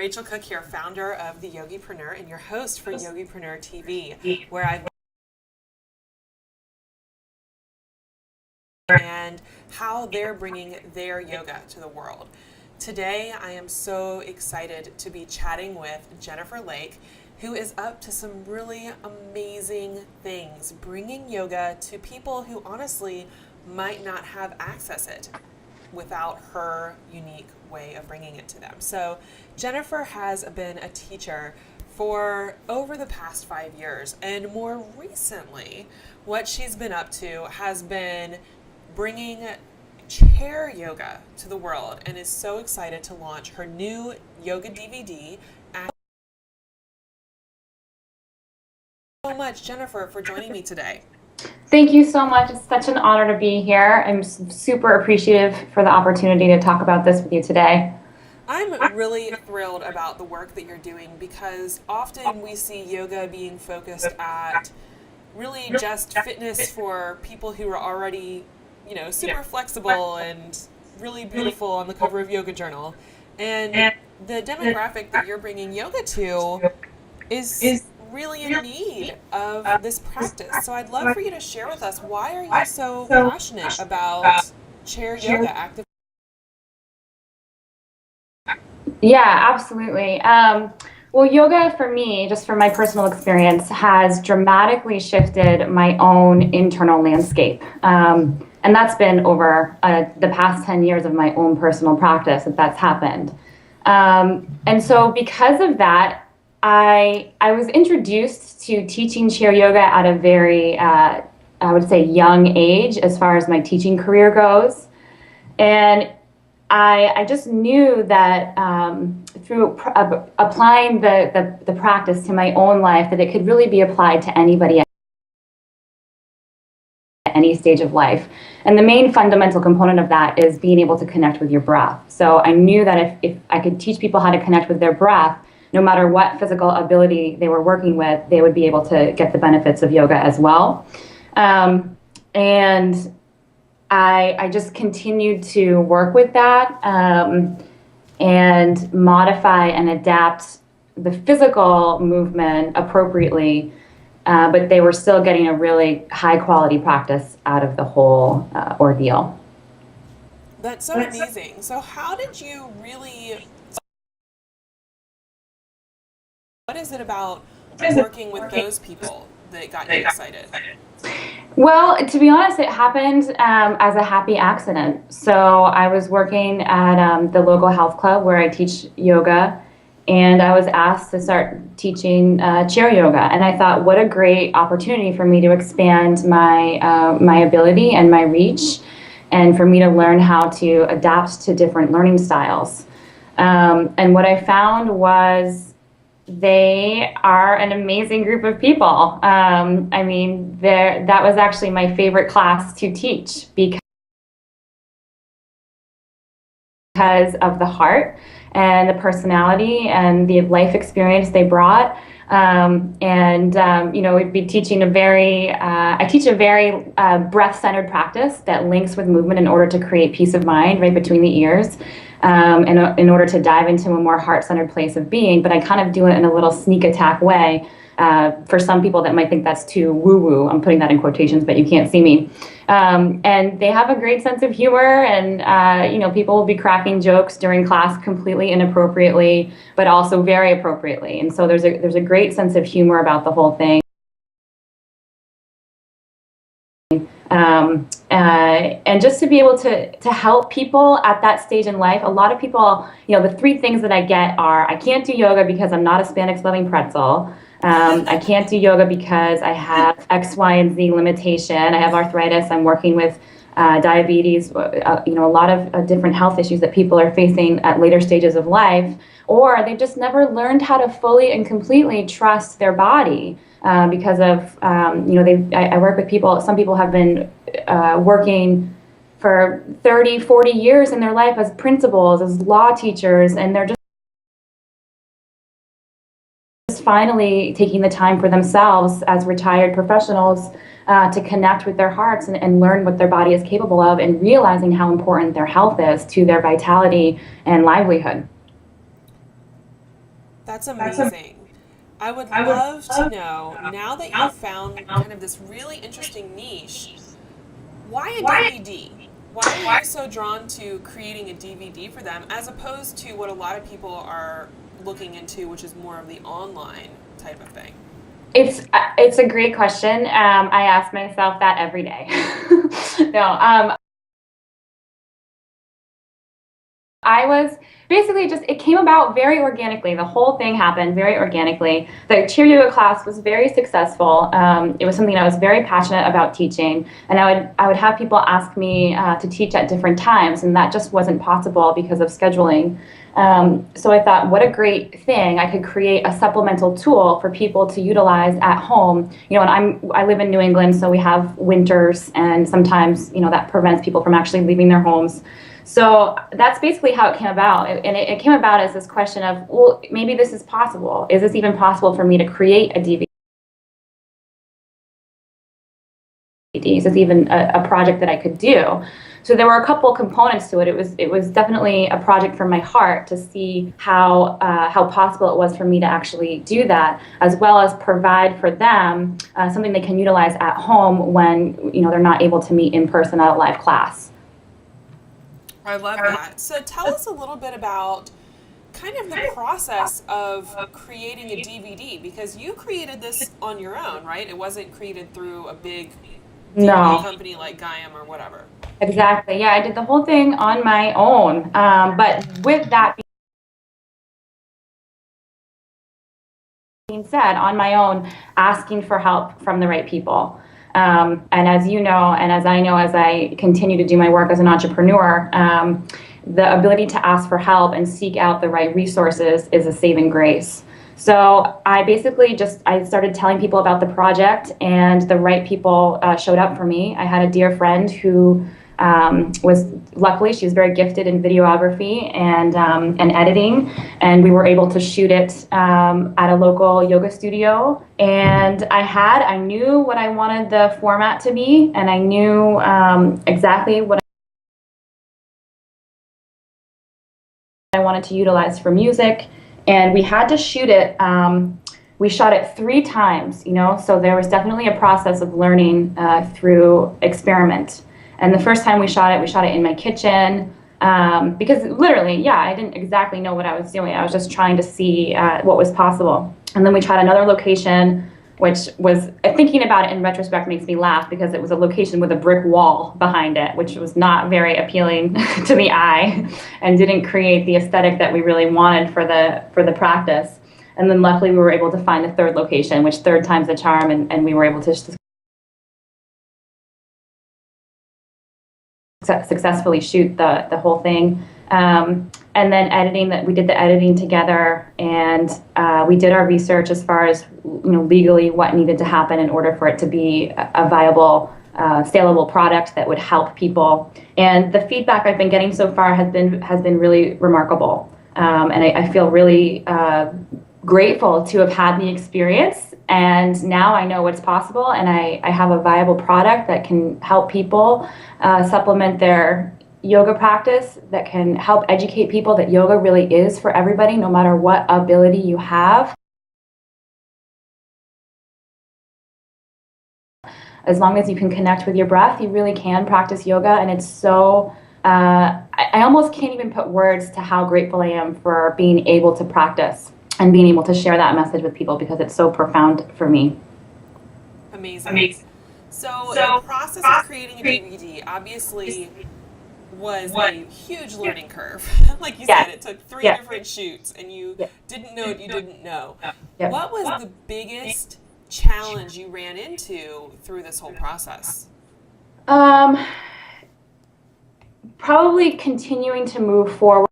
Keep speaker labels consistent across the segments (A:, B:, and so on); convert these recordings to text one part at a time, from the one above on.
A: Rachel Cook here, founder of the Yogipreneur and your host for Yogipreneur TV, where I've and how they're bringing their yoga to the world. Today, I am so excited to be chatting with Jennifer Lake, who is up to some really amazing things, bringing yoga to people who honestly might not have access it without her unique way of bringing it to them. So Jennifer has been a teacher for over the past 5 years, and more recently, what she's been up to has been bringing chair yoga to the world, and is so excited to launch her new yoga DVD. Thank you so much, Jennifer, for joining me today.
B: Thank you so much. It's such an honor to be here. I'm super appreciative for the opportunity to talk about this with you today.
A: I'm really thrilled about the work that you're doing, because often we see yoga being focused at really just fitness for people who are already, super flexible and really beautiful on the cover of Yoga Journal. And the demographic that you're bringing yoga to is really in need of this practice. So I'd love for you to share with us, why are you so passionate about chair yoga, active?
B: Yeah, absolutely. Well, yoga for me, just from my personal experience, has dramatically shifted my own internal landscape. And that's been over the past 10 years of my own personal practice that's happened. And so because of that, I was introduced to teaching chair yoga at a very, I would say, young age as far as my teaching career goes. And I just knew that through applying the practice to my own life, that it could really be applied to anybody at any stage of life. And the main fundamental component of that is being able to connect with your breath. So I knew that if I could teach people how to connect with their breath, no matter what physical ability they were working with, they would be able to get the benefits of yoga as well. And I just continued to work with that and modify and adapt the physical movement appropriately, but they were still getting a really high quality practice out of the whole ordeal.
A: That's so amazing. So how did you really, what is it about working with those people that got you excited?
B: Well, to be honest, it happened as a happy accident. So I was working at the local health club where I teach yoga, and I was asked to start teaching chair yoga. And I thought, what a great opportunity for me to expand my ability and my reach, and for me to learn how to adapt to different learning styles. And what I found was they are an amazing group of people. I mean, that was actually my favorite class to teach because of the heart and the personality and the life experience they brought. We'd be teaching I teach a very breath-centered practice that links with movement in order to create peace of mind right between the ears. In order to dive into a more heart-centered place of being, but I kind of do it in a little sneak attack way. For some people that might think that's too woo-woo, I'm putting that in quotations, but you can't see me. And they have a great sense of humor, and people will be cracking jokes during class completely inappropriately, but also very appropriately. And so there's a great sense of humor about the whole thing. And just to be able to help people at that stage in life. A lot of people, the three things that I get are, I can't do yoga because I'm not a Spanx loving pretzel. I can't do yoga because I have X, Y, and Z limitation. I have arthritis. I'm working with diabetes, a lot of different health issues that people are facing at later stages of life. Or they've just never learned how to fully and completely trust their body. Because of, I work with people, some people have been working for 30, 40 years in their life as principals, as law teachers, and they're just finally taking the time for themselves as retired professionals to connect with their hearts and learn what their body is capable of, and realizing how important their health is to their vitality and livelihood.
A: That's amazing. I would love to know, now that you've found kind of this really interesting niche, why a DVD? Why are you so drawn to creating a DVD for them as opposed to what a lot of people are looking into, which is more of the online type of thing?
B: It's a great question. I ask myself that every day. No, I was basically just, it came about very organically. The whole thing happened very organically. The cheer yoga class was very successful. It was something I was very passionate about teaching, and I would have people ask me to teach at different times, and that just wasn't possible because of scheduling. So I thought, what a great thing. I could create a supplemental tool for people to utilize at home. You know, and I live in New England, so we have winters, and sometimes, you know, that prevents people from actually leaving their homes. So that's basically how it came about. And it came about as this question of, well, maybe this is possible. Is this even possible for me to create a DVD? Is this even a project that I could do? So there were a couple components to it. It was definitely a project from my heart to see how possible it was for me to actually do that, as well as provide for them something they can utilize at home when, you know, they're not able to meet in person at a live class.
A: I love that. So tell us a little bit about kind of the process of creating a DVD, because you created this on your own, right? It wasn't created through a big DVD company like Gaiam or whatever.
B: Exactly. Yeah, I did the whole thing on my own. But with that being said, on my own, asking for help from the right people. And as you know, and as I know, as I continue to do my work as an entrepreneur, the ability to ask for help and seek out the right resources is a saving grace. So I basically I started telling people about the project, and the right people showed up for me. I had a dear friend who luckily, she's very gifted in videography and editing, and we were able to shoot it at a local yoga studio. And I knew what I wanted the format to be, and I knew exactly what I wanted to utilize for music, and we had to shoot it. We shot it 3 times, you know, so there was definitely a process of learning through experiment. And the first time we shot it in my kitchen, because literally, yeah, I didn't exactly know what I was doing. I was just trying to see what was possible. And then we tried another location, which was, thinking about it in retrospect makes me laugh, because it was a location with a brick wall behind it, which was not very appealing to the eye and didn't create the aesthetic that we really wanted for the practice. And then luckily we were able to find a third location, which third time's the charm, and we were able to successfully shoot the whole thing. And then editing, that we did the editing together, and we did our research as far as, you know, legally what needed to happen in order for it to be a viable, saleable product that would help people. And the feedback I've been getting so far has been really remarkable. And I feel really grateful to have had the experience, and now I know what's possible, and I have a viable product that can help people supplement their yoga practice, that can help educate people that yoga really is for everybody, no matter what ability you have. As long as you can connect with your breath, you really can practice yoga, and it's so, I almost can't even put words to how grateful I am for being able to practice and being able to share that message with people, because it's so profound for me.
A: Amazing. So the process of creating a DVD obviously was a huge learning curve. Like you said, it took 3 different shoots, and you didn't know what you didn't know. What was the biggest challenge you ran into through this whole process?
B: Probably continuing to move forward,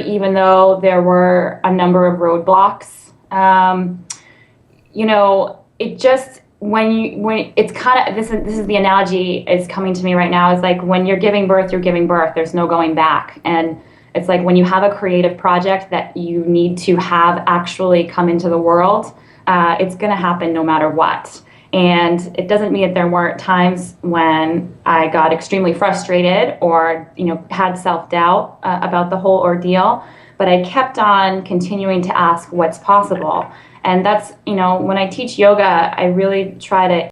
B: even though there were a number of roadblocks. You know, it just, when it's kind of, this is the analogy is coming to me right now, is like when you're giving birth, there's no going back. And it's like when you have a creative project that you need to have actually come into the world, it's going to happen no matter what. And it doesn't mean that there weren't times when I got extremely frustrated or, had self-doubt about the whole ordeal, but I kept on continuing to ask what's possible. And that's, when I teach yoga, I really try to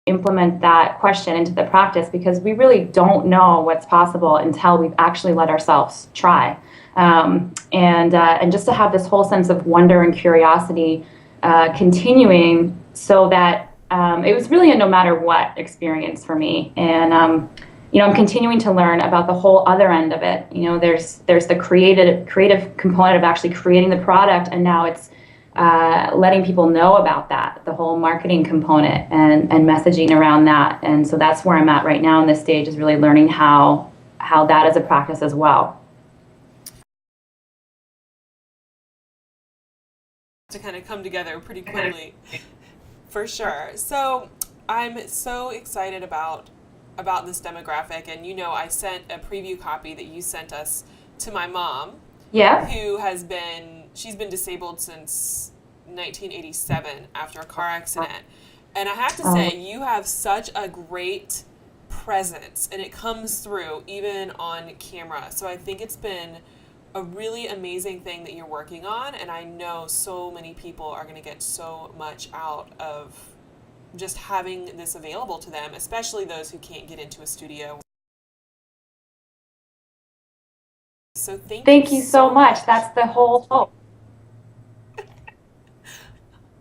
B: implement that question into the practice, because we really don't know what's possible until we've actually let ourselves try. And just to have this whole sense of wonder and curiosity continuing, so that it was really a no matter what experience for me. And I'm continuing to learn about the whole other end of it. There's the creative component of actually creating the product, and now it's letting people know about that, the whole marketing component and messaging around that. And so that's where I'm at right now in this stage, is really learning how that is a practice as well.
A: To kind of come together pretty quickly, for sure. So I'm so excited about this demographic, and I sent a preview copy that you sent us to my mom.
B: Yeah.
A: She's been disabled since 1987 after a car accident. And I have to say, you have such a great presence, and it comes through even on camera. So I think it's been a really amazing thing that you're working on, and I know so many people are going to get so much out of just having this available to them, especially those who can't get into a studio. So thank you so much.
B: That's the whole hope.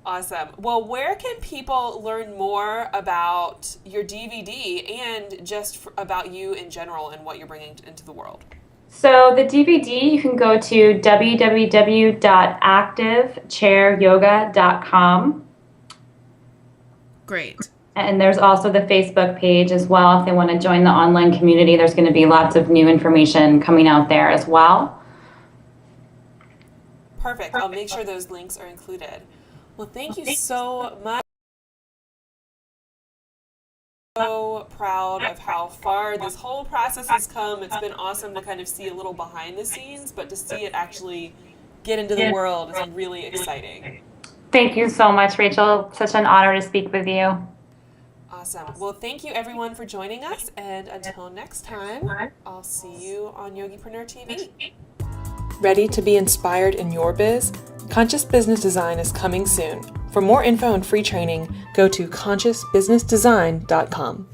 A: Awesome. Well, where can people learn more about your DVD and just about you in general and what you're bringing into the world?
B: So the DVD, you can go to www.activechairyoga.com.
A: Great.
B: And there's also the Facebook page as well. If they want to join the online community, there's going to be lots of new information coming out there as well.
A: Perfect. I'll make sure those links are included. Well, thank you so much. So proud of how far this whole process has come. It's been awesome to kind of see a little behind the scenes, but to see it actually get into the world is really exciting.
B: Thank you so much, Rachel. Such an honor to speak with you.
A: Awesome. Well, thank you everyone for joining us, and until next time, I'll see you on Yogipreneur TV. Ready to be inspired in your biz? Conscious Business Design is coming soon. For more info and free training, go to consciousbusinessdesign.com.